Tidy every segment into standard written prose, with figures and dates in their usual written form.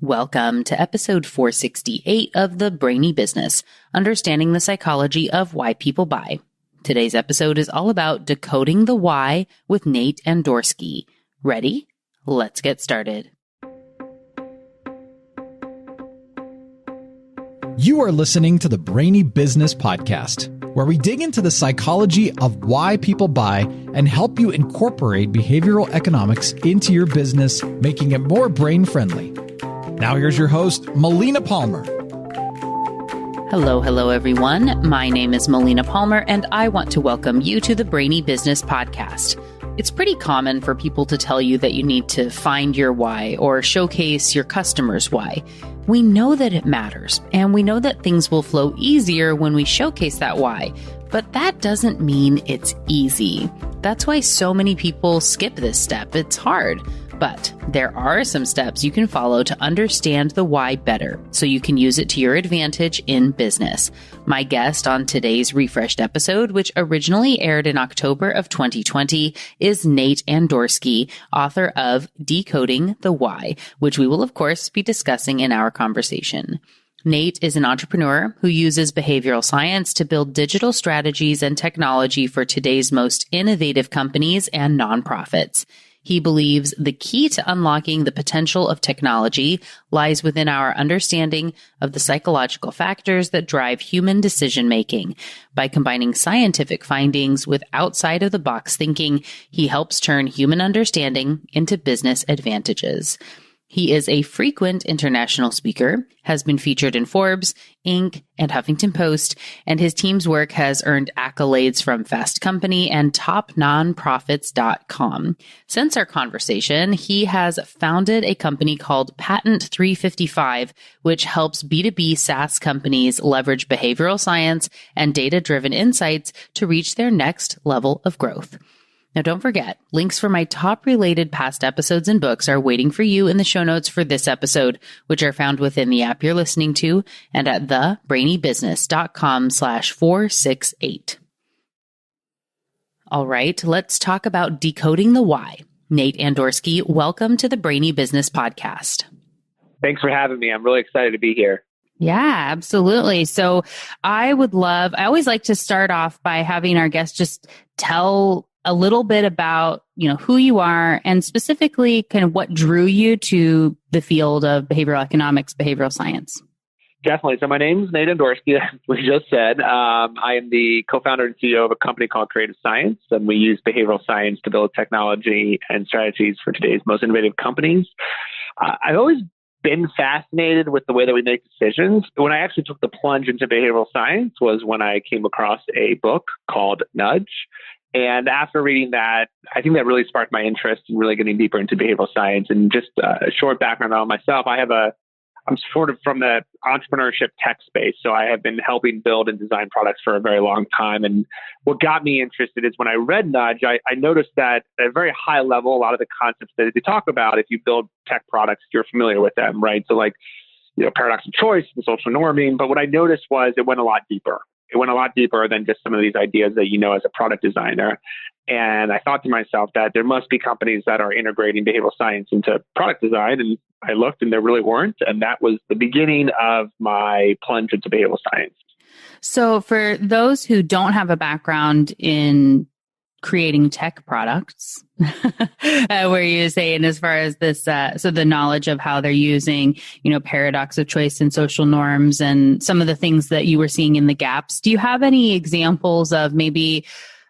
Welcome to episode 468 of the Brainy Business, Understanding the Psychology of Why People Buy. Today's episode is all about decoding the why with Nate Andorsky. Ready? Let's get started. You are listening to the Brainy Business Podcast, where we dig into the psychology of why people buy and help you incorporate behavioral economics into your business, making it more brain-friendly. Now here's your host, Melina Palmer. Hello, everyone. My name is Melina Palmer, and I want to welcome you to the Brainy Business Podcast. It's pretty common for people to tell you that you need to find your why or showcase your customers' why. We know that it matters, and we know that things will flow easier when we showcase that why, but that doesn't mean it's easy. That's why so many people skip this step. It's hard. But there are some steps you can follow to understand the why better, so you can use it to your advantage in business. My guest on today's refreshed episode, which originally aired in October of 2020, is Nate Andorsky, author of Decoding the Why, which we will, of course, be discussing in our conversation. Nate is an entrepreneur who uses behavioral science to build digital strategies and technology for today's most innovative companies and nonprofits. He believes the key to unlocking the potential of technology lies within our understanding of the psychological factors that drive human decision-making. By combining scientific findings with outside-of-the-box thinking, he helps turn human understanding into business advantages. He is a frequent international speaker, has been featured in Forbes, Inc., and Huffington Post, and his team's work has earned accolades from Fast Company and TopNonprofits.com. Since our conversation, he has founded a company called Patent 355, which helps B2B SaaS companies leverage behavioral science and data-driven insights to reach their next level of growth. Now, don't forget, links for my top-related past episodes and books are waiting for you in the show notes for this episode, which are found within the app you're listening to and at thebrainybusiness.com/468. All right, let's talk about decoding the why. Nate Andorsky, welcome to the Brainy Business Podcast. Thanks for having me. I'm really excited to be here. Yeah, absolutely. So I always like to start off by having our guests just tell a little bit about, who you are and specifically kind of what drew you to the field of behavioral economics, behavioral science. Definitely. So my name is Nate Andorsky, as we just said. I am the co-founder and CEO of a company called Creative Science, and we use behavioral science to build technology and strategies for today's most innovative companies. I've always been fascinated with the way that we make decisions. When I actually took the plunge into behavioral science was when I came across a book called Nudge. And after reading that, I think that really sparked my interest in really getting deeper into behavioral science. And just a short background on myself, I'm sort of from the entrepreneurship tech space. So I have been helping build and design products for a very long time. And what got me interested is when I read Nudge, I noticed that at a very high level, a lot of the concepts that they talk about, if you build tech products, you're familiar with them, right? So paradox of choice and social norming. But what I noticed was it went a lot deeper. It went a lot deeper than just some of these ideas that as a product designer. And I thought to myself that there must be companies that are integrating behavioral science into product design. And I looked and there really weren't. And that was the beginning of my plunge into behavioral science. So for those who don't have a background in creating tech products, where you say, and as far as this, so the knowledge of how they're using, paradox of choice and social norms and some of the things that you were seeing in the gaps, do you have any examples of maybe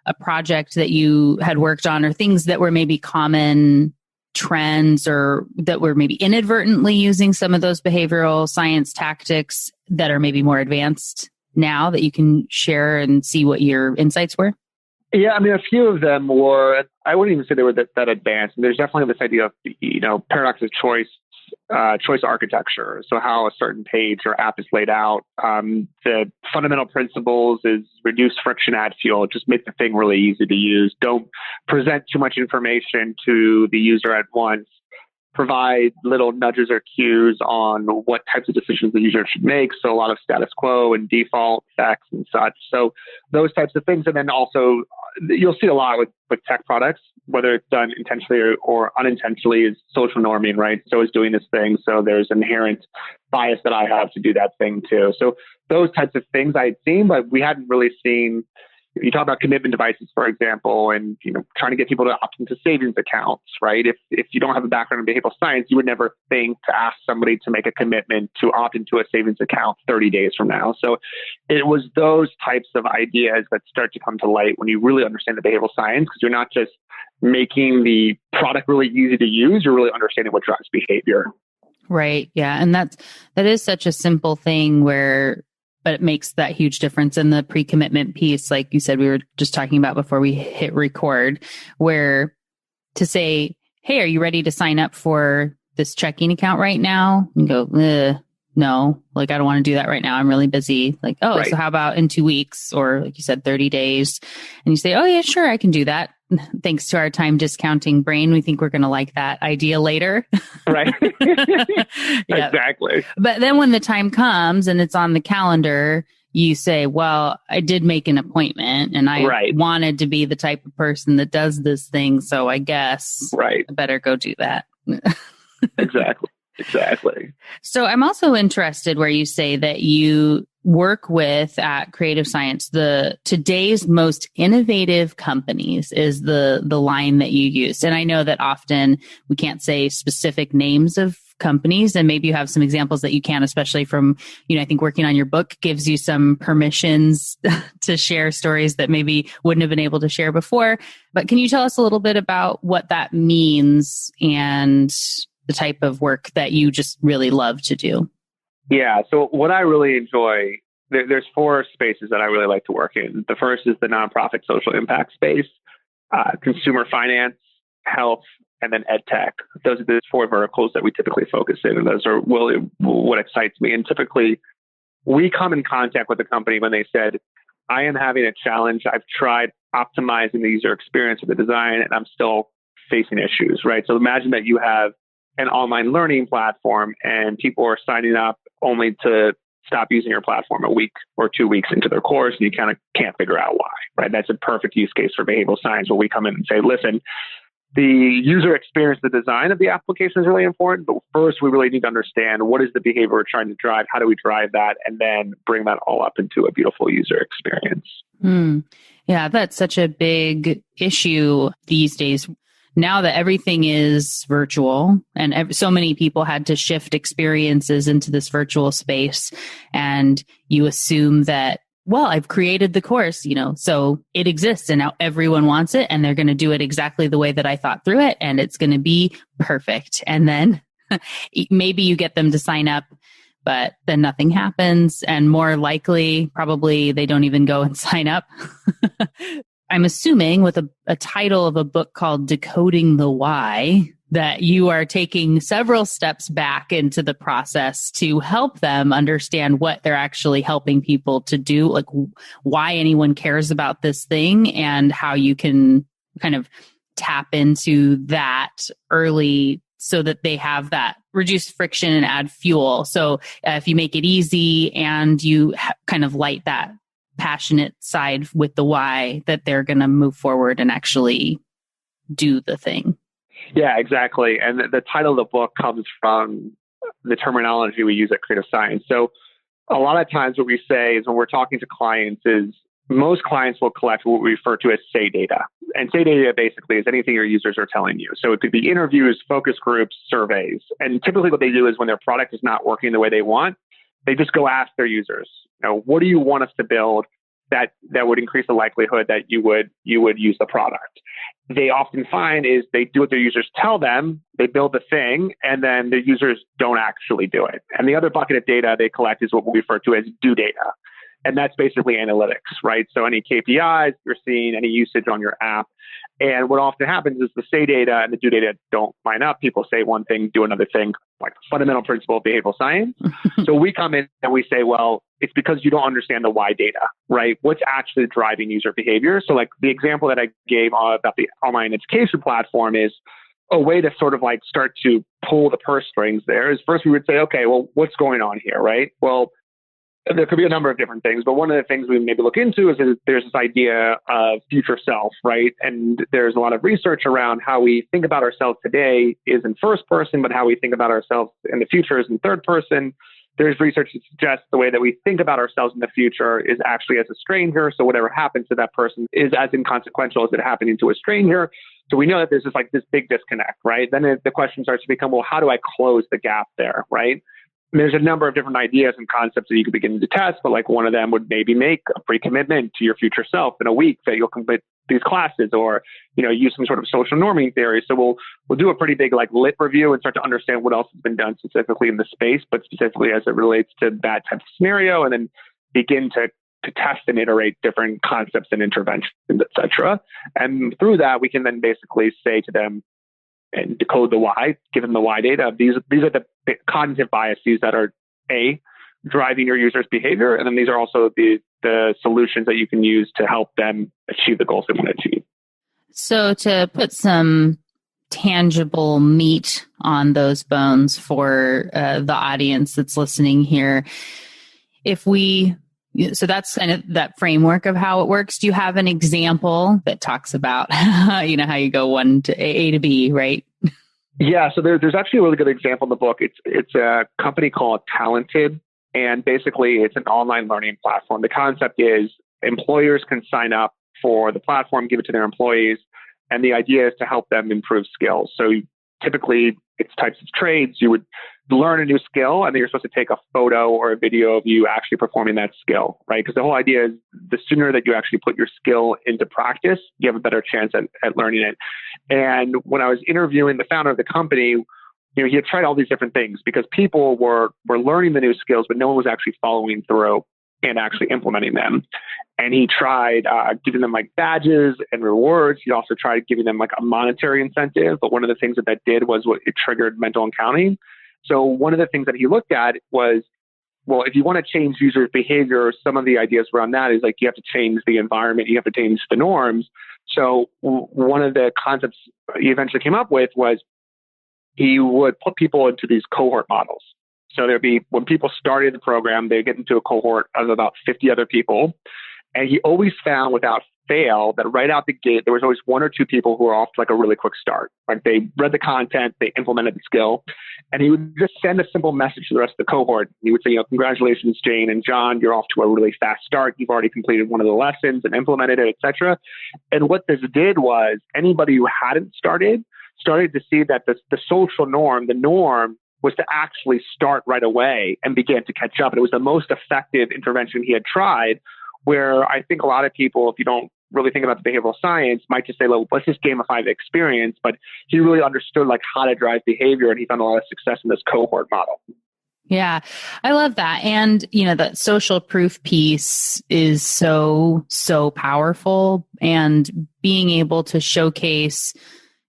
a project that you had worked on or things that were maybe common trends or that were maybe inadvertently using some of those behavioral science tactics that are maybe more advanced now that you can share and see what your insights were? Yeah, a few of them were, I wouldn't even say they were that advanced. And there's definitely this idea of, paradox of choice, choice architecture. So how a certain page or app is laid out. The fundamental principles is reduce friction, add fuel, just make the thing really easy to use. Don't present too much information to the user at once. provide little nudges or cues on what types of decisions the user should make. So a lot of status quo and default effects and such. So those types of things. And then also you'll see a lot with tech products, whether it's done intentionally or unintentionally, is social norming, right? So is doing this thing. So there's inherent bias that I have to do that thing too. So those types of things I had seen, but we hadn't really seen. You talk about commitment devices, for example, and trying to get people to opt into savings accounts, right? If you don't have a background in behavioral science, you would never think to ask somebody to make a commitment to opt into a savings account 30 days from now. So it was those types of ideas that start to come to light when you really understand the behavioral science, because you're not just making the product really easy to use, you're really understanding what drives behavior. Right. Yeah. And that is such a simple thing but it makes that huge difference in the pre-commitment piece. Like you said, we were just talking about before we hit record, where to say, hey, are you ready to sign up for this checking account right now? And go, no, like, I don't want to do that right now. I'm really busy. Like, right. So how about in 2 weeks, or like you said, 30 days? And you say, oh yeah, sure, I can do that. Thanks to our time discounting brain, we think we're going to like that idea later. Right. Exactly. But then when the time comes and it's on the calendar, you say, well, I did make an appointment and I wanted to be the type of person that does this thing. So I guess I better go do that. Exactly. So I'm also interested where you say that you work with at Creative Science, today's most innovative companies is the line that you use. And I know that often we can't say specific names of companies, and maybe you have some examples that you can, especially from, I think working on your book gives you some permissions to share stories that maybe wouldn't have been able to share before. But can you tell us a little bit about what that means and the type of work that you just really love to do? Yeah. So what I really enjoy, there's 4 spaces that I really like to work in. The first is the nonprofit social impact space, consumer finance, health, and then ed tech. Those are the 4 verticals that we typically focus in. And those are really what excites me. And typically we come in contact with a company when they said, I am having a challenge. I've tried optimizing the user experience of the design and I'm still facing issues, right? So imagine that you have an online learning platform and people are signing up only to stop using your platform a week or 2 weeks into their course, and you kind of can't figure out why, right? That's a perfect use case for behavioral science where we come in and say, listen, the user experience, the design of the application is really important, but first we really need to understand what is the behavior we're trying to drive, how do we drive that, and then bring that all up into a beautiful user experience. Yeah, that's such a big issue these days. Now that everything is virtual and so many people had to shift experiences into this virtual space, and you assume that, well, I've created the course, so it exists and now everyone wants it and they're going to do it exactly the way that I thought through it and it's going to be perfect. And then maybe you get them to sign up, but then nothing happens. And more likely, probably they don't even go and sign up. I'm assuming with a title of a book called Decoding the Why, that you are taking several steps back into the process to help them understand what they're actually helping people to do, like why anyone cares about this thing and how you can kind of tap into that early so that they have that reduced friction and add fuel. So if you make it easy and you kind of light that passionate side with the why, that they're going to move forward and actually do the thing. Yeah, exactly. And the title of the book comes from the terminology we use at Creative Science. So a lot of times what we say is when we're talking to clients is most clients will collect what we refer to as say data. And say data basically is anything your users are telling you. So it could be interviews, focus groups, surveys. And typically what they do is when their product is not working the way they want, they just go ask their users, what do you want us to build that would increase the likelihood that you would use the product? They often find is they do what their users tell them, they build the thing, and then the users don't actually do it. And the other bucket of data they collect is what we refer to as do data. And that's basically analytics, right? So any KPIs you're seeing, any usage on your app. And what often happens is the say data and the do data don't line up. People say one thing, do another thing, like fundamental principle of behavioral science. So we come in and we say, well, it's because you don't understand the why data, right? What's actually driving user behavior? So like the example that I gave about the online education platform is a way to sort of like start to pull the purse strings there is first we would say, okay, well, what's going on here, right? Well, there could be a number of different things, but one of the things we maybe look into is that there's this idea of future self, right? And there's a lot of research around how we think about ourselves today is in first person, but how we think about ourselves in the future is in third person. There's research that suggests the way that we think about ourselves in the future is actually as a stranger. So whatever happens to that person is as inconsequential as it happening to a stranger. So we know that there's this big disconnect, right? Then the question starts to become, well, how do I close the gap there, right? There's a number of different ideas and concepts that you could begin to test, but like one of them would maybe make a pre-commitment to your future self in a week that you'll complete these classes, or, use some sort of social norming theory. So we'll do a pretty big like lit review and start to understand what else has been done specifically in the space, but specifically as it relates to that type of scenario, and then begin to test and iterate different concepts and interventions, etc. And through that, we can then basically say to them, and decode the why, give them the why data. These are the cognitive biases that are driving your user's behavior. And then these are also the solutions that you can use to help them achieve the goals they want to achieve. So to put some tangible meat on those bones for the audience that's listening here, so that's kind of that framework of how it works. Do you have an example that talks about, how you go one to A to B, right? Yeah. So there's actually a really good example in the book. It's a company called Talented, and basically it's an online learning platform. The concept is employers can sign up for the platform, give it to their employees, and the idea is to help them improve skills. So typically it's types of trades. You would learn a new skill, and then you're supposed to take a photo or a video of you actually performing that skill, right? Because the whole idea is the sooner that you actually put your skill into practice, you have a better chance at learning it. And when I was interviewing the founder of the company, he had tried all these different things because people were learning the new skills, but no one was actually following through and actually implementing them. And he tried giving them like badges and rewards. He also tried giving them like a monetary incentive. But one of the things that did was it triggered mental accounting. So one of the things that he looked at was, well, if you want to change users' behavior, some of the ideas around that is like you have to change the environment, you have to change the norms. So one of the concepts he eventually came up with was he would put people into these cohort models. So there'd be, when people started the program, they get into a cohort of about 50 other people. And he always found without fail that right out the gate, there was always one or two people who were off to like a really quick start. Like they read the content, they implemented the skill, and he would just send a simple message to the rest of the cohort. He would say, congratulations, Jane and John, you're off to a really fast start. You've already completed one of the lessons and implemented it, etc. And what this did was anybody who hadn't started to see that the social norm, the norm was to actually start right away and begin to catch up. And it was the most effective intervention he had tried, where I think a lot of people, if you don't really think about the behavioral science, might just say, well, let's just gamify the experience. But he really understood like how to drive behavior, and he found a lot of success in this cohort model. Yeah, I love that. And, that social proof piece is so powerful, and being able to showcase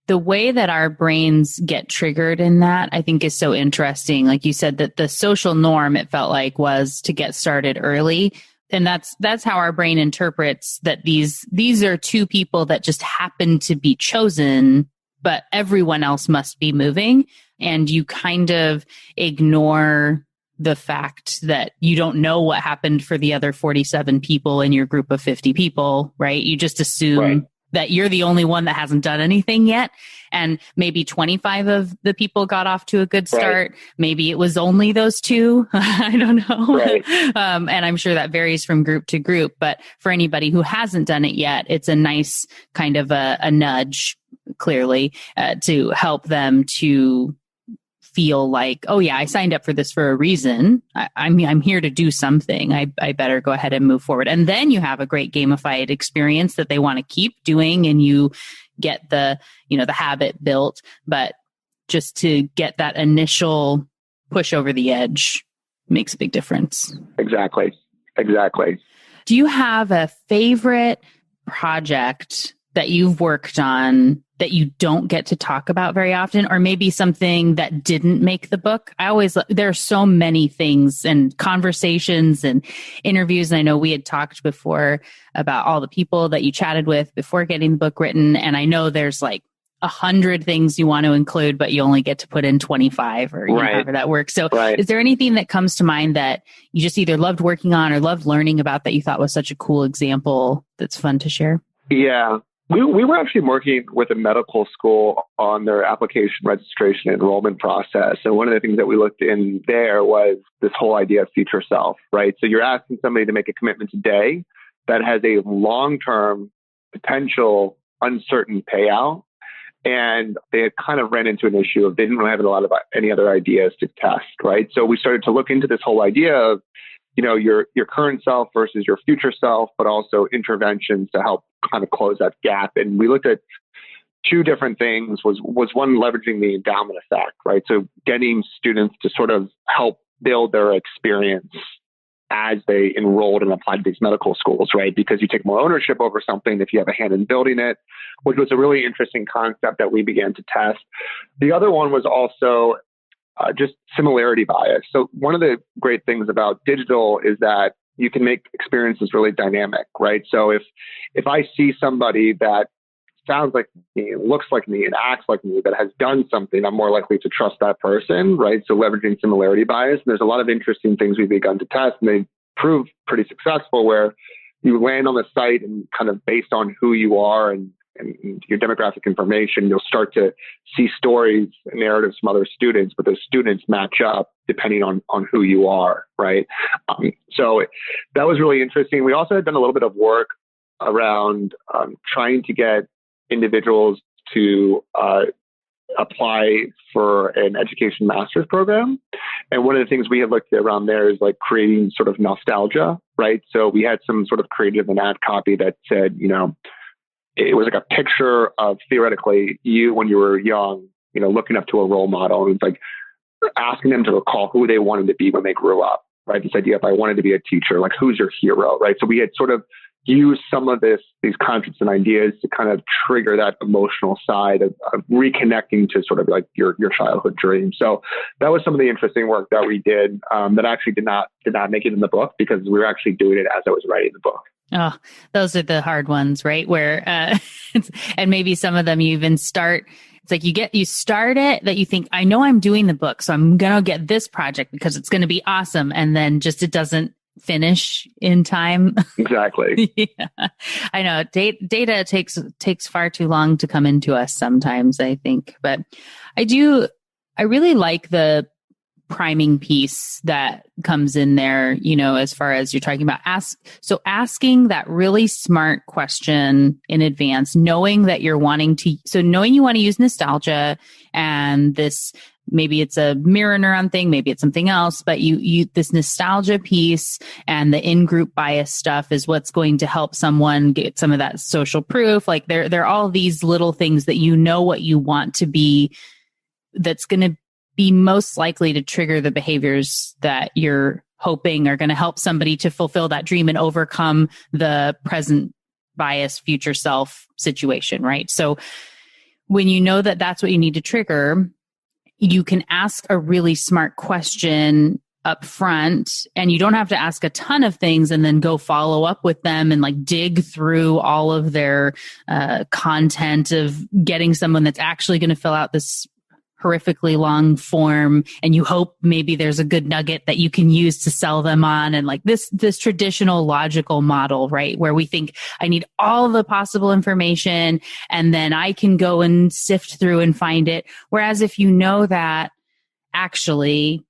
the way that our brains get triggered in that, I think is so interesting. Like you said, that the social norm, it felt like, was to get started early. And that's how our brain interprets that these are two people that just happen to be chosen, but everyone else must be moving. And you kind of ignore the fact that you don't know what happened for the other 47 people in your group of 50 people, right? You just assume that you're the only one that hasn't done anything yet. And maybe 25 of the people got off to a good start. Right. Maybe it was only those two. I don't know. Right. And I'm sure that varies from group to group. But for anybody who hasn't done it yet, it's a nice kind of a nudge, clearly, to help them to feel like, oh yeah, I signed up for this for a reason. I'm here to do something. I better go ahead and move forward. And then you have a great gamified experience that they want to keep doing, and you get the habit built. But just to get that initial push over the edge makes a big difference. Exactly. Do you have a favorite project that you've worked on that you don't get to talk about very often, or maybe something that didn't make the book? There are so many things and conversations and interviews. And I know we had talked before about all the people that you chatted with before getting the book written. And I know there's like 100 things you want to include, but you only get to put in 25 or however that works. So is there anything that comes to mind that you just either loved working on or loved learning about that you thought was such a cool example that's fun to share? Yeah. We were actually working with a medical school on their application registration and enrollment process. And one of the things that we looked in there was this whole idea of future self, right? So you're asking somebody to make a commitment today that has a long-term potential uncertain payout. And they had kind of ran into an issue of they didn't really have a lot of any other ideas to test, right? So we started to look into this whole idea of, your current self versus your future self, but also interventions to help kind of close that gap. And we looked at two different things. Was one, leveraging the endowment effect, right? So getting students to sort of help build their experience as they enrolled and applied to these medical schools, right? Because you take more ownership over something if you have a hand in building it, which was a really interesting concept that we began to test. The other one was also just similarity bias. So one of the great things about digital is that you can make experiences really dynamic, right? So if I see somebody that sounds like me, looks like me, and acts like me, that has done something, I'm more likely to trust that person, right? So leveraging similarity bias. And there's a lot of interesting things we've begun to test, and they prove pretty successful, where you land on the site and kind of based on who you are and your demographic information, you'll start to see stories and narratives from other students, but those students match up depending on who you are, right? So that was really interesting. We also had done a little bit of work around trying to get individuals to apply for an education master's program. And one of the things we had looked at around there is like creating sort of nostalgia, right? So we had some sort of creative and ad copy that said, it was like a picture of theoretically you when you were young, looking up to a role model. And it's like asking them to recall who they wanted to be when they grew up, right? This idea, if I wanted to be a teacher, like who's your hero, right? So we had sort of used some of these concepts and ideas to kind of trigger that emotional side of reconnecting to sort of like your childhood dream. So that was some of the interesting work that we did that actually did not make it in the book because we were actually doing it as I was writing the book. Oh, those are the hard ones, right? Where, and maybe some of them you even start, it's like you start it that you think, I know I'm doing the book, so I'm going to get this project because it's going to be awesome. And then just, it doesn't finish in time. Exactly. Yeah. I know data takes far too long to come into us sometimes, I think, but I really like the priming piece that comes in there, as far as you're talking about asking that really smart question in advance, knowing you want to use nostalgia and this, maybe it's a mirror neuron thing, maybe it's something else, but you this nostalgia piece and the in-group bias stuff is what's going to help someone get some of that social proof. Like there are all these little things that what you want to be, that's going to be most likely to trigger the behaviors that you're hoping are going to help somebody to fulfill that dream and overcome the present bias, future self situation, right? So when you know that that's what you need to trigger, you can ask a really smart question up front, and you don't have to ask a ton of things and then go follow up with them and like dig through all of their content of getting someone that's actually going to fill out this horrifically long form, and you hope maybe there's a good nugget that you can use to sell them on, and like this traditional logical model, right, where we think I need all the possible information and then I can go and sift through and find it. Whereas if you know that actually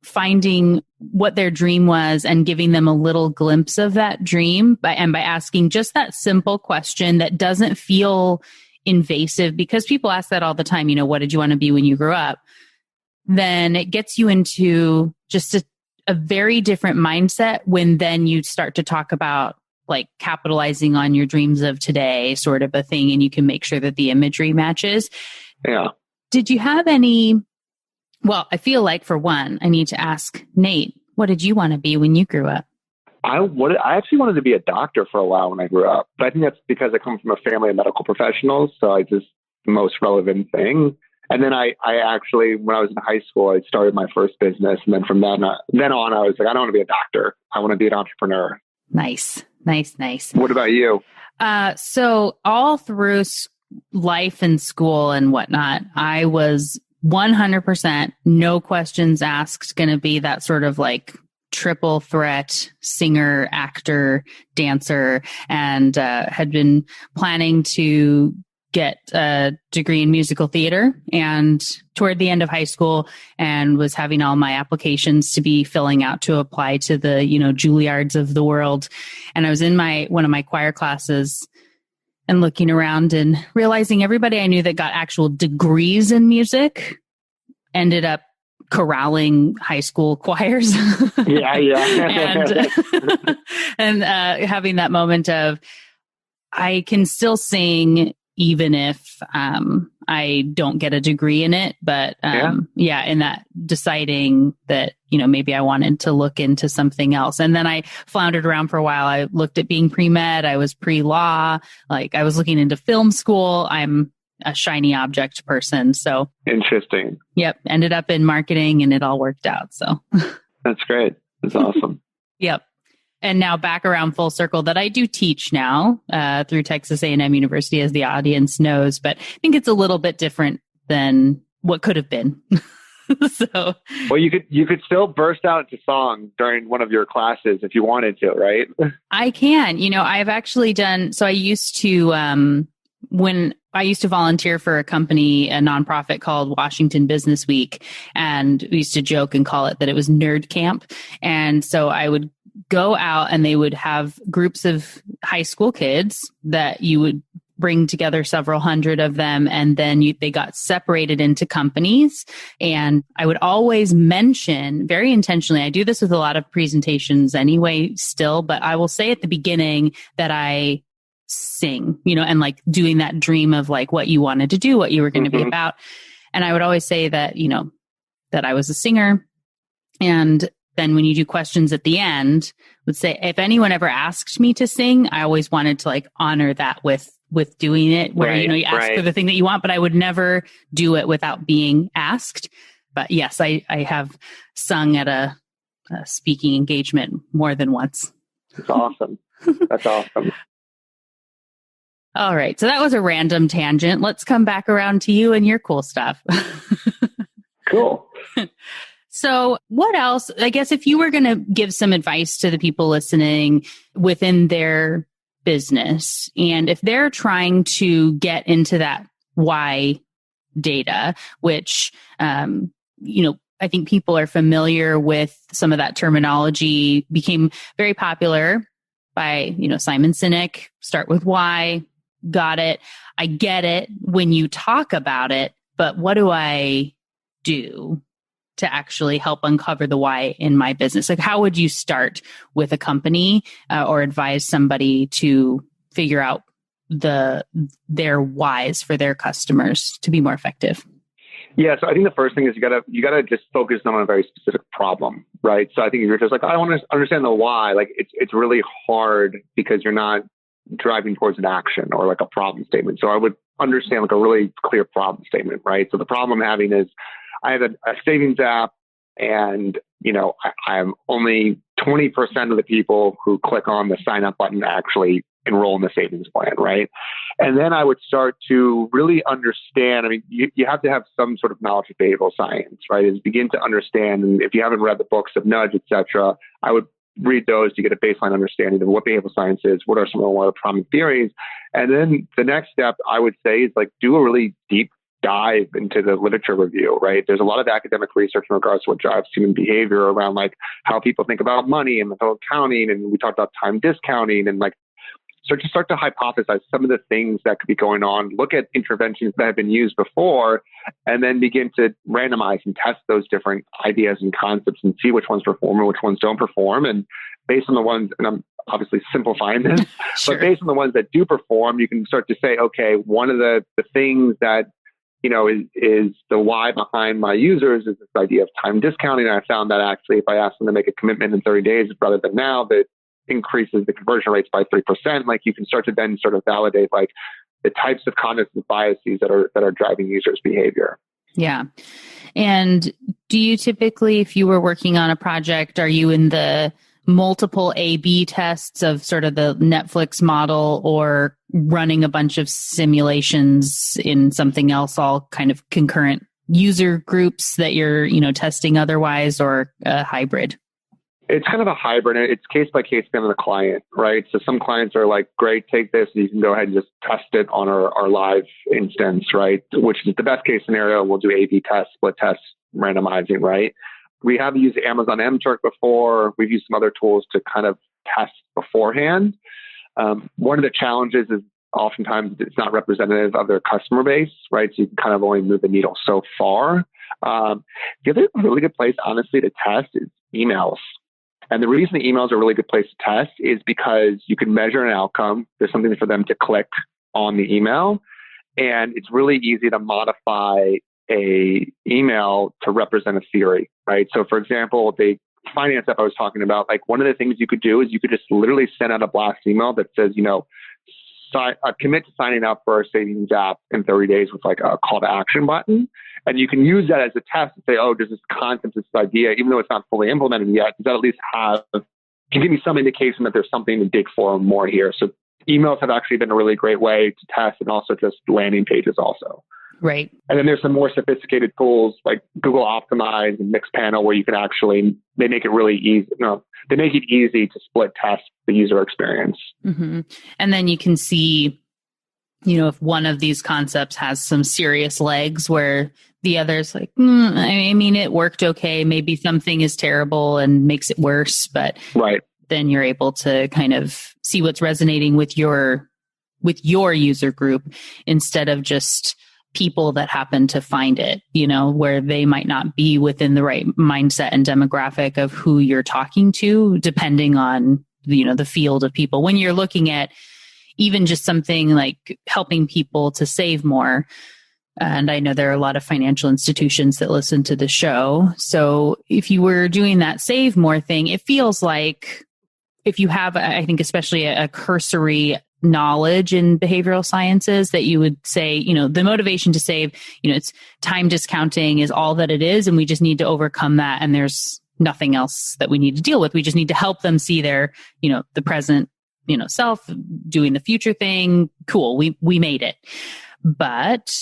finding what their dream was and giving them a little glimpse of that dream by asking just that simple question that doesn't feel invasive, because people ask that all the time, what did you want to be when you grew up? Then it gets you into just a very different mindset when then you start to talk about like capitalizing on your dreams of today, sort of a thing, and you can make sure that the imagery matches. Yeah. Did you have well, I feel like for one, I need to ask Nate, what did you want to be when you grew up? I actually wanted to be a doctor for a while when I grew up, but I think that's because I come from a family of medical professionals. So it's just the most relevant thing. And then I actually, when I was in high school, I started my first business. And then from then on, I was like, I don't want to be a doctor. I want to be an entrepreneur. Nice. What about you? So all through life and school and whatnot, I was 100%, no questions asked, going to be that sort of like triple threat singer, actor, dancer, and had been planning to get a degree in musical theater, and toward the end of high school, and was having all my applications to be filling out to apply to the, Juilliards of the world. And I was in one of my choir classes and looking around and realizing everybody I knew that got actual degrees in music ended up corralling high school choirs. Yeah. and having that moment of, I can still sing even if I don't get a degree in it. But in that deciding that, maybe I wanted to look into something else. And then I floundered around for a while. I looked at being pre-med. I was pre-law. Like, I was looking into film school. I'm a shiny object person. So interesting. Yep. Ended up in marketing, and it all worked out. So that's great. That's awesome. Yep. And now back around full circle that I do teach now through Texas A&M University, as the audience knows, but I think it's a little bit different than what could have been. So, well, you could still burst out into song during one of your classes if you wanted to, right? I can. I've actually done. So I used to when I used to volunteer for a company, a nonprofit called Washington Business Week, and we used to joke and call it that it was nerd camp. And so I would go out, and they would have groups of high school kids that you would bring together, several hundred of them, and then they got separated into companies. And I would always mention, very intentionally, I do this with a lot of presentations anyway still, but I will say at the beginning that I sing, and like doing that dream of like what you wanted to do, what you were going to be about. And I would always say that, that I was a singer. And then when you do questions at the end, would say, if anyone ever asked me to sing, I always wanted to like honor that with doing it, where, you ask for the thing that you want, but I would never do it without being asked. But yes, I have sung at a speaking engagement more than once. That's awesome. That's awesome. All right. So that was a random tangent. Let's come back around to you and your cool stuff. Cool. So what else, I guess, if you were going to give some advice to the people listening within their business, and if they're trying to get into that why data, which, I think people are familiar with some of that terminology, became very popular by, Simon Sinek, start with why, got it. I get it when you talk about it, but what do I do to actually help uncover the why in my business? Like, how would you start with a company or advise somebody to figure out their whys for their customers to be more effective? Yeah, so I think the first thing is you gotta just focus on a very specific problem, right? So I think if you're just like, I want to understand the why, like it's really hard because you're not driving towards an action or like a problem statement. So I would understand like a really clear problem statement, right? So the problem I'm having is I have a savings app, and I'm only 20% of the people who click on the sign up button actually enroll in the savings plan, right? And then I would start to really understand. I mean, you have to have some sort of knowledge of behavioral science, right? Is begin to understand. And if you haven't read the books of Nudge, etc., I would read those to get a baseline understanding of what behavioral science is, what are some of the more prominent theories. And then the next step I would say is like do a really deep dive into the literature review, right? There's a lot of academic research in regards to what drives human behavior around like how people think about money and mental accounting. And we talked about time discounting and like start to hypothesize some of the things that could be going on, look at interventions that have been used before, and then begin to randomize and test those different ideas and concepts and see which ones perform and which ones don't perform. And based on the ones, and I'm obviously simplifying this, Sure. But based on the ones that do perform, you can start to say, okay, one of the things that is the why behind my users is this idea of time discounting. And I found that actually if I ask them to make a commitment in 30 days rather than now, that increases the conversion rates by 3%. Like you can start to then sort of validate like the types of cognitive biases that are driving users' behavior. Yeah. And do you typically, if you were working on a project, are you in the multiple A/B tests of sort of the Netflix model, or running a bunch of simulations in something else, all kind of concurrent user groups that you're, testing otherwise, or a hybrid? It's kind of a hybrid. It's case by case depending on the client, right? So some clients are like, great, take this, and you can go ahead and just test it on our live instance, right? Which is the best case scenario. We'll do A/B tests, split tests, randomizing, right? We have used Amazon MTurk before. We've used some other tools to kind of test beforehand. One of the challenges is oftentimes it's not representative of their customer base, right? So you can kind of only move the needle so far. The other really good place, honestly, to test is emails. And the reason the emails are a really good place to test is because you can measure an outcome. There's something for them to click on the email. And it's really easy to modify a email to represent a theory, right? So for example, the finance app I was talking about, like one of the things you could do is you could just literally send out a blast email that says, commit to signing up for our savings app in 30 days with like a call to action button. And you can use that as a test to say, oh, does this concept, this idea, even though it's not fully implemented yet, does that at least can give me some indication that there's something to dig for more here. So emails have actually been a really great way to test, and also just landing pages also. Right. And then there's some more sophisticated tools like Google Optimize and Mixpanel where you can they make it really easy. They make it easy to split test the user experience. Mm-hmm. And then you can see, if one of these concepts has some serious legs where the other's like, it worked okay. Maybe something is terrible and makes it worse, but right. Then you're able to kind of see what's resonating with your user group instead of just people that happen to find it, where they might not be within the right mindset and demographic of who you're talking to, depending on, the field of people. When you're looking at even just something like helping people to save more, and I know there are a lot of financial institutions that listen to the show. So if you were doing that save more thing, it feels like if you have, I think, especially a cursory knowledge in behavioral sciences, that you would say, the motivation to save, it's time discounting is all that it is. And we just need to overcome that. And there's nothing else that we need to deal with. We just need to help them see their, the present, self doing the future thing. Cool. We made it. But,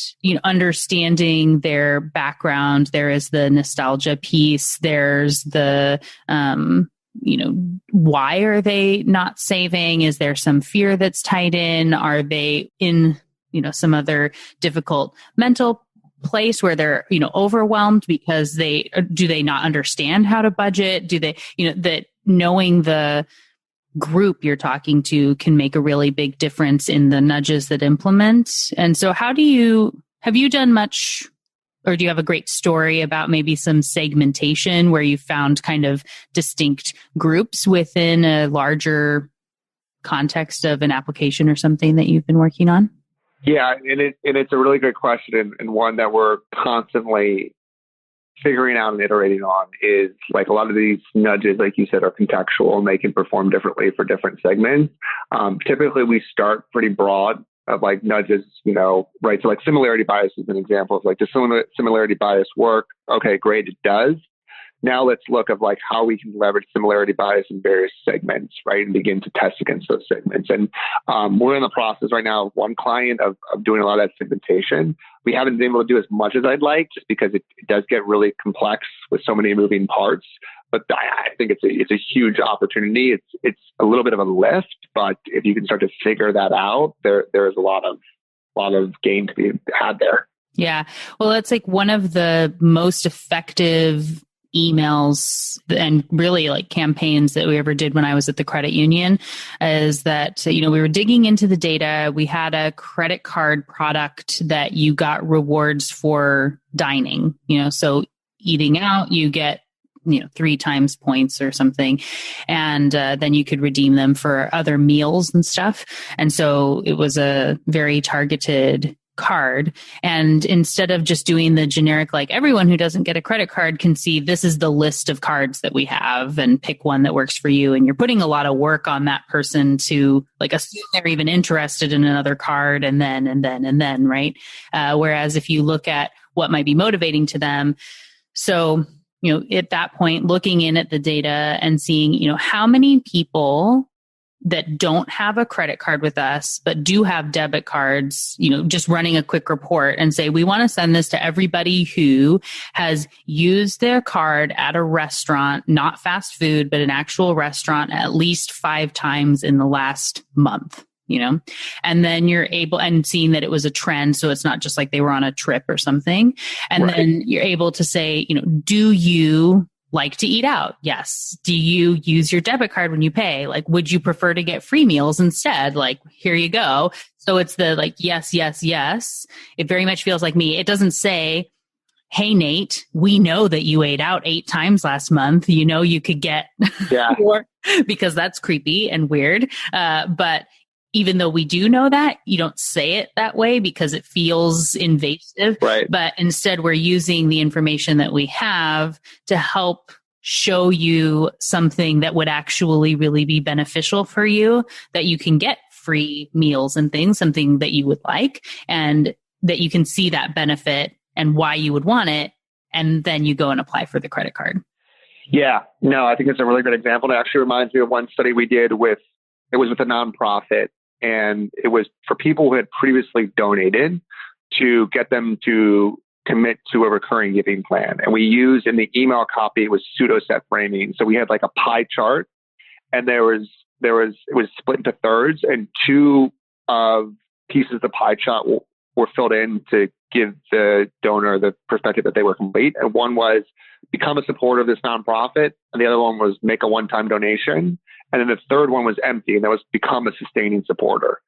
understanding their background, there is the nostalgia piece. There's the, why are they not saving? Is there some fear that's tied in? Are they in, some other difficult mental place where they're, overwhelmed because do they not understand how to budget? Do they, that knowing the group you're talking to can make a really big difference in the nudges that implement. And so have you done much, or do you have a great story about maybe some segmentation where you found kind of distinct groups within a larger context of an application or something that you've been working on? Yeah, and it's a really great question, and one that we're constantly figuring out and iterating on. Is like a lot of these nudges, like you said, are contextual and they can perform differently for different segments. Typically, we start pretty broad of like nudges, right? So like similarity bias is an example of like, does similarity bias work? Okay, great, it does. Now let's look at like how we can leverage similarity bias in various segments, right? And begin to test against those segments. And we're in the process right now of one client of doing a lot of that segmentation. We haven't been able to do as much as I'd like, just because it does get really complex with so many moving parts. But I think it's a huge opportunity. It's a little bit of a lift, but if you can start to figure that out, there's a lot of gain to be had there. Yeah. Well, it's like one of the most effective emails and really like campaigns that we ever did when I was at the credit union is that, we were digging into the data. We had a credit card product that you got rewards for dining, so eating out, you get 3 times points or something. And then you could redeem them for other meals and stuff. And so it was a very targeted card. And instead of just doing the generic, like everyone who doesn't get a credit card can see this is the list of cards that we have and pick one that works for you. And you're putting a lot of work on that person to like assume they're even interested in another card and then, right? Whereas if you look at what might be motivating to them, so at that point, looking in at the data and seeing, how many people that don't have a credit card with us, but do have debit cards, just running a quick report and say, we want to send this to everybody who has used their card at a restaurant, not fast food, but an actual restaurant at least 5 times in the last month. And then you're able, and seeing that it was a trend. So it's not just like they were on a trip or something. And then you're able to say, do you like to eat out? Yes. Do you use your debit card when you pay? Like, would you prefer to get free meals instead? Like, here you go. So it's the like, yes, yes, yes. It very much feels like me. It doesn't say, hey, Nate, we know that you ate out 8 times last month. You could get more, because that's creepy and weird. But even though we do know that, you don't say it that way because it feels invasive. Right. But instead, we're using the information that we have to help show you something that would actually really be beneficial for you, that you can get free meals and things, something that you would like, and that you can see that benefit and why you would want it. And then you go and apply for the credit card. Yeah, no, I think it's a really good example. It actually reminds me of one study we did it was with a nonprofit. And it was for people who had previously donated to get them to commit to a recurring giving plan. And we used in the email copy, it was pseudo set framing. So we had like a pie chart, and it was split into thirds, and 2 pieces of the pie chart were filled in to give the donor the perspective that they were complete. And one was become a supporter of this nonprofit, and the other one was make a one-time donation. And then the third one was empty, and that was become a sustaining supporter.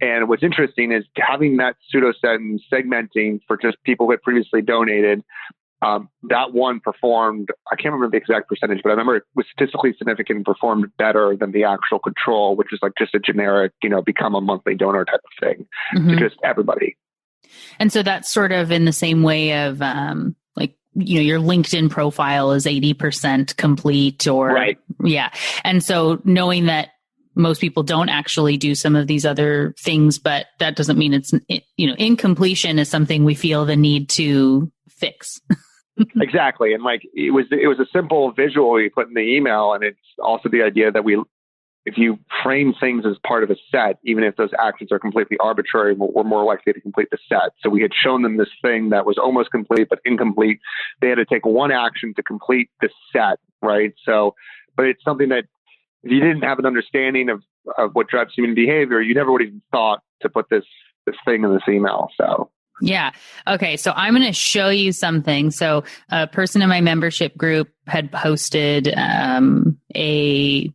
And what's interesting is having that pseudo sentence segmenting for just people who had previously donated. That one performed, I can't remember the exact percentage, but I remember it was statistically significant and performed better than the actual control, which is like just a generic, become a monthly donor type of thing to just everybody. And so that's sort of in the same way of your LinkedIn profile is 80% complete or, right. Yeah. And so knowing that most people don't actually do some of these other things, but that doesn't mean it's, incompletion is something we feel the need to fix. Exactly. And like, it was a simple visual we put in the email. And it's also the idea that if you frame things as part of a set, even if those actions are completely arbitrary, we're more likely to complete the set. So we had shown them this thing that was almost complete, but incomplete. They had to take one action to complete the set, right? So, but it's something that if you didn't have an understanding of what drives human behavior, you never would have even thought to put this thing in this email. So. Yeah. Okay. So I'm going to show you something. So a person in my membership group had posted a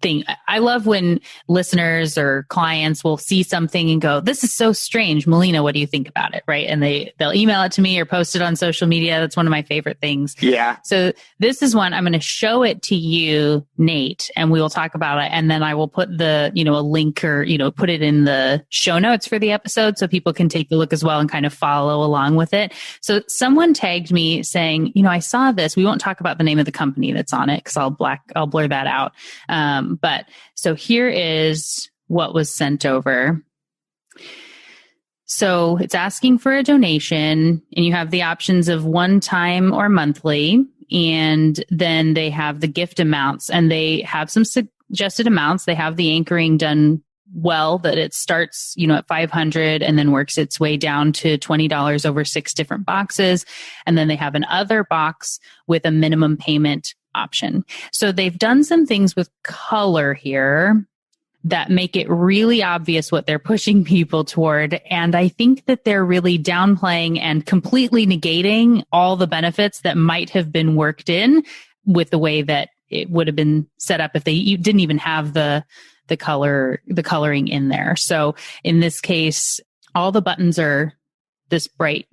thing. I love when listeners or clients will see something and go, this is so strange. Melina, what do you think about it? Right. And they'll email it to me or post it on social media. That's one of my favorite things. Yeah. So this is one, I'm going to show it to you, Nate, and we will talk about it. And then I will put a link or, put it in the show notes for the episode so people can take a look as well and kind of follow along with it. So someone tagged me saying, I saw this. We won't talk about the name of the company that's on it because I'll blur that out. But so here is what was sent over. So it's asking for a donation, and you have the options of one time or monthly. And then they have the gift amounts, and they have some suggested amounts. They have the anchoring done well, that it starts, at $500 and then works its way down to $20 over 6 different boxes. And then they have an other box with a minimum payment option. So they've done some things with color here that make it really obvious what they're pushing people toward. And I think that they're really downplaying and completely negating all the benefits that might have been worked in with the way that it would have been set up if they didn't even have the coloring in there. So in this case, all the buttons are this bright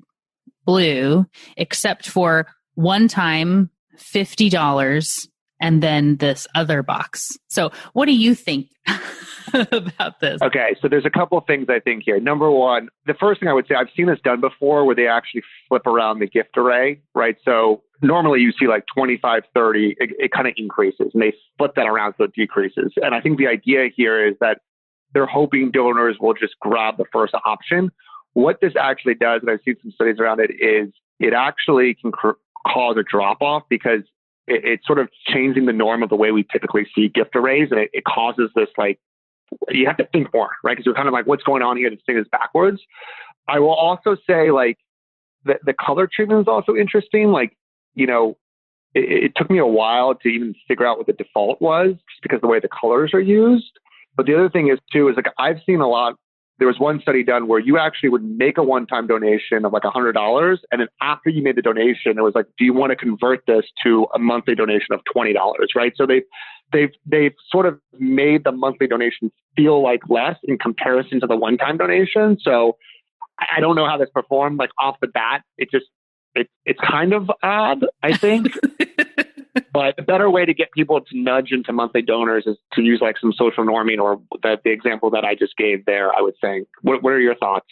blue, except for one time $50 and then this other box. So what do you think about this? Okay, so there's a couple of things I think here. Number one, the first thing I would say, I've seen this done before where they actually flip around the gift array, right? So normally you see like 25, 30, it kind of increases, and they flip that around so it decreases. And I think the idea here is that they're hoping donors will just grab the first option. What this actually does, and I've seen some studies around it, is it actually can cause a drop off because it's sort of changing the norm of the way we typically see gift arrays. And it causes this, like, you have to think more, right? Because you're kind of like, what's going on here? This thing is backwards. I will also say, like, the color treatment is also interesting. Like, you know, it took me a while to even figure out what the default was just because of the way the colors are used. But the other thing is too, is like, I've seen a lot. There was one study done where you actually would make a one-time donation of like $100. And then after you made the donation, it was like, do you want to convert this to a monthly donation of $20? Right. So they've sort of made the monthly donation feel like less in comparison to the one-time donation. So I don't know how this performed. Like off the bat, it's kind of odd, I think. But a better way to get people to nudge into monthly donors is to use like some social norming or the example that I just gave there, I would think. What are your thoughts?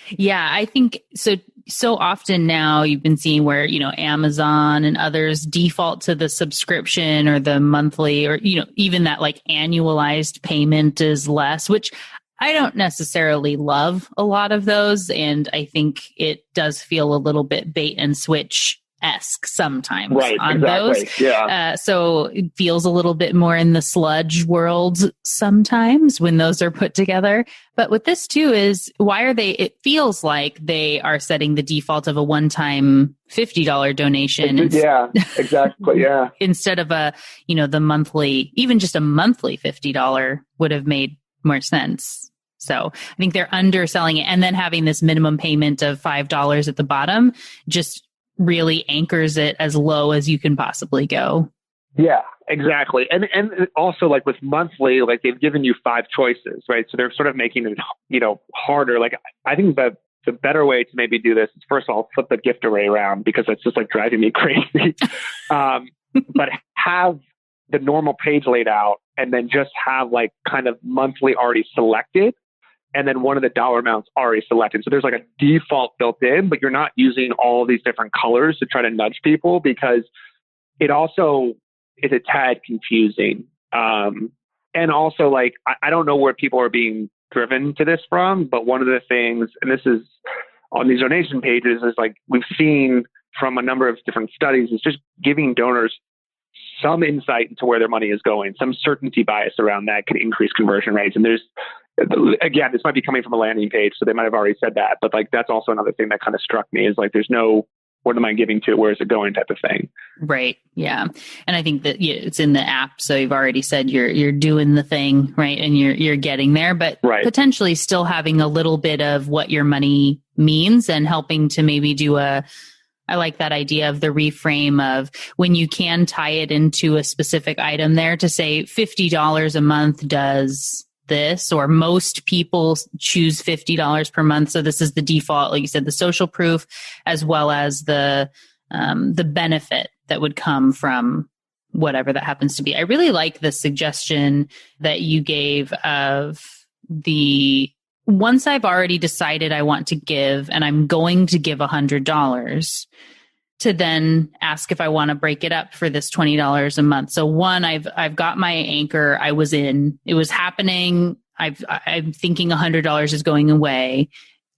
Yeah, I think so often now you've been seeing where, you know, Amazon and others default to the subscription or the monthly or, you know, even that like annualized payment is less, which I don't necessarily love a lot of those. And I think it does feel a little bit bait and switch-esque sometimes on those. Yeah. So it feels a little bit more in the sludge world sometimes when those are put together. But with this too is it feels like they are setting the default of a one-time $50 donation. Yeah, exactly. Yeah. Instead of the monthly, even just a monthly $50 would have made more sense. So I think they're underselling it. And then having this minimum payment of $5 at the bottom just really anchors it as low as you can possibly go. Yeah, exactly. And also like with monthly, like they've given you 5 choices, right? So they're sort of making it, you know, harder. Like I think that the better way to maybe do this is first of all, flip the gift array around because it's just like driving me crazy. But have the normal page laid out and then just have like kind of monthly already selected. And then one of the dollar amounts already selected. So there's like a default built in, but you're not using all of these different colors to try to nudge people because it also is a tad confusing. And also like, I don't know where people are being driven to this from, but one of the things, and this is on these donation pages, is like we've seen from a number of different studies, is just giving donors some insight into where their money is going. Some certainty bias around that can increase conversion rates. And there's, again, this might be coming from a landing page, so they might have already said that. But like, that's also another thing that kind of struck me is like, there's no, what am I giving to? Where is it going type of thing. Right. Yeah. And I think that it's in the app. So you've already said you're doing the thing, right? And you're getting there, but potentially still having a little bit of what your money means and helping to maybe do I like that idea of the reframe of when you can tie it into a specific item there to say $50 a month does this, or most people choose $50 per month. So this is the default, like you said, the social proof, as well as the benefit that would come from whatever that happens to be. I really like the suggestion that you gave of the once I've already decided I want to give and I'm going to give $100 to then ask if I want to break it up for this $20 a month. So one, I've got my anchor. I was in, it was happening. I'm thinking $100 is going away.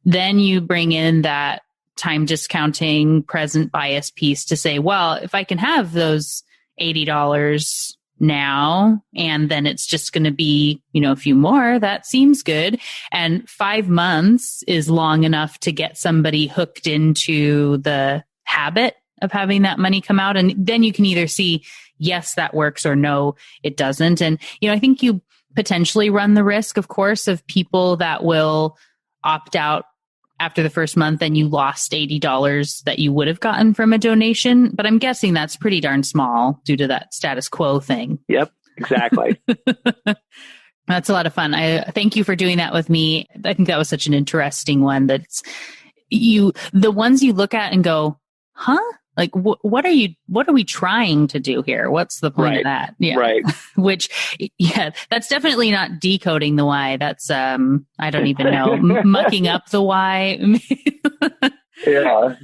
Then you bring in that time discounting present bias piece to say, well, if I can have those $80 now, and then it's just going to be, a few more, that seems good. And 5 months is long enough to get somebody hooked into the habit of having that money come out. And then you can either see, yes, that works, or no, it doesn't. And, I think you potentially run the risk, of course, of people that will opt out after the first month and you lost $80 that you would have gotten from a donation. But I'm guessing that's pretty darn small due to that status quo thing. Yep, exactly. That's a lot of fun. I thank you for doing that with me. I think that was such an interesting one. That's the ones you look at and go, huh? Like, what are we trying to do here? What's the point of that? Yeah. Right. Which, that's definitely not decoding the why. That's, I don't even know, mucking up the why. Yeah.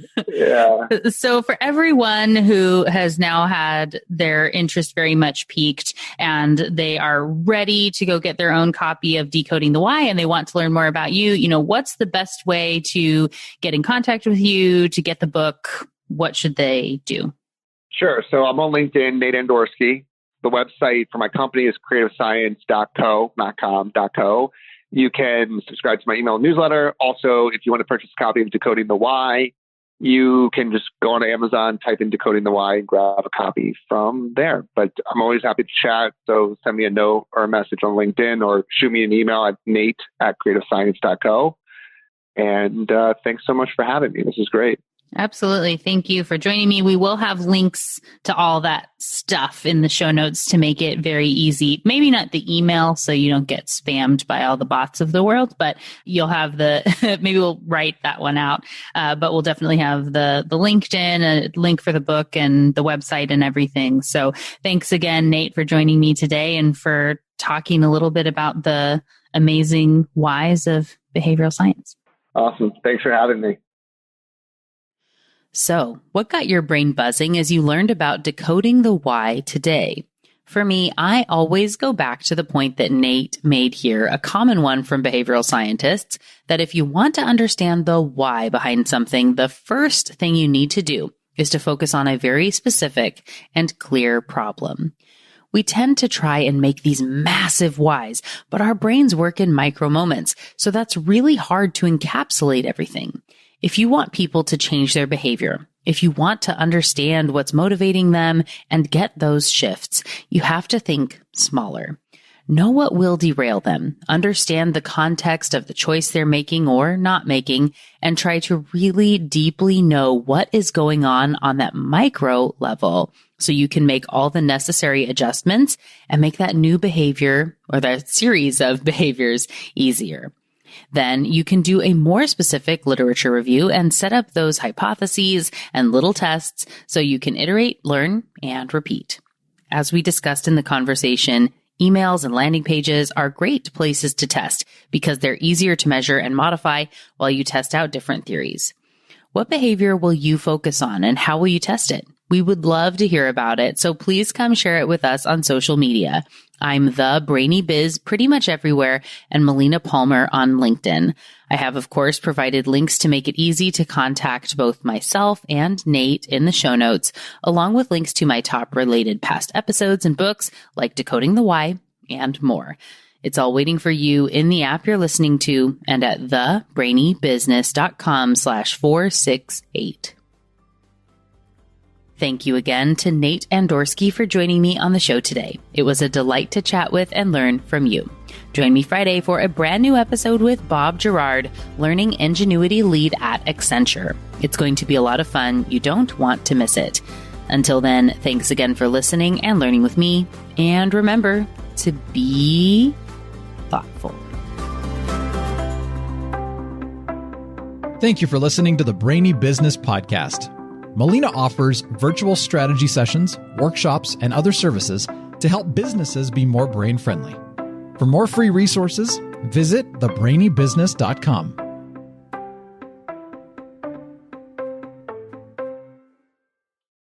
So for everyone who has now had their interest very much piqued and they are ready to go get their own copy of Decoding the Why and they want to learn more about you, what's the best way to get in contact with you, to get the book? what should they do? Sure. So I'm on LinkedIn, Nate Andorsky. The website for my company is creativescience.co, not com.co. You can subscribe to my email newsletter. Also, if you want to purchase a copy of Decoding the Why, you can just go on Amazon, type in Decoding the Why, and grab a copy from there. But I'm always happy to chat. So send me a note or a message on LinkedIn or shoot me an email at nate@creativescience.co. And thanks so much for having me. This is great. Absolutely. Thank you for joining me. We will have links to all that stuff in the show notes to make it very easy. Maybe not the email so you don't get spammed by all the bots of the world, but you'll have maybe we'll write that one out. But we'll definitely have the LinkedIn, a link for the book and the website and everything. So thanks again, Nate, for joining me today and for talking a little bit about the amazing whys of behavioral science. Awesome. Thanks for having me. So, what got your brain buzzing as you learned about decoding the why today? For me, I always go back to the point that Nate made here, a common one from behavioral scientists, that if you want to understand the why behind something, the first thing you need to do is to focus on a very specific and clear problem. We tend to try and make these massive whys, but our brains work in micro moments, so that's really hard to encapsulate everything. If you want people to change their behavior, if you want to understand what's motivating them and get those shifts, you have to think smaller. Know what will derail them, understand the context of the choice they're making or not making, and try to really deeply know what is going on that micro level so you can make all the necessary adjustments and make that new behavior or that series of behaviors easier. Then you can do a more specific literature review and set up those hypotheses and little tests so you can iterate, learn, and repeat. As we discussed in the conversation, emails and landing pages are great places to test because they're easier to measure and modify while you test out different theories. What behavior will you focus on and how will you test it? We would love to hear about it, so please come share it with us on social media. I'm the Brainy Biz pretty much everywhere and Melina Palmer on LinkedIn. I have, of course, provided links to make it easy to contact both myself and Nate in the show notes, along with links to my top related past episodes and books like Decoding the Why and more. It's all waiting for you in the app you're listening to and at thebrainybusiness.com/468. Thank you again to Nate Andorsky for joining me on the show today. It was a delight to chat with and learn from you. Join me Friday for a brand new episode with Bob Gerard, Learning Ingenuity Lead at Accenture. It's going to be a lot of fun. You don't want to miss it. Until then, thanks again for listening and learning with me. And remember to be thoughtful. Thank you for listening to the Brainy Business Podcast. Melina offers virtual strategy sessions, workshops, and other services to help businesses be more brain-friendly. For more free resources, visit thebrainybusiness.com.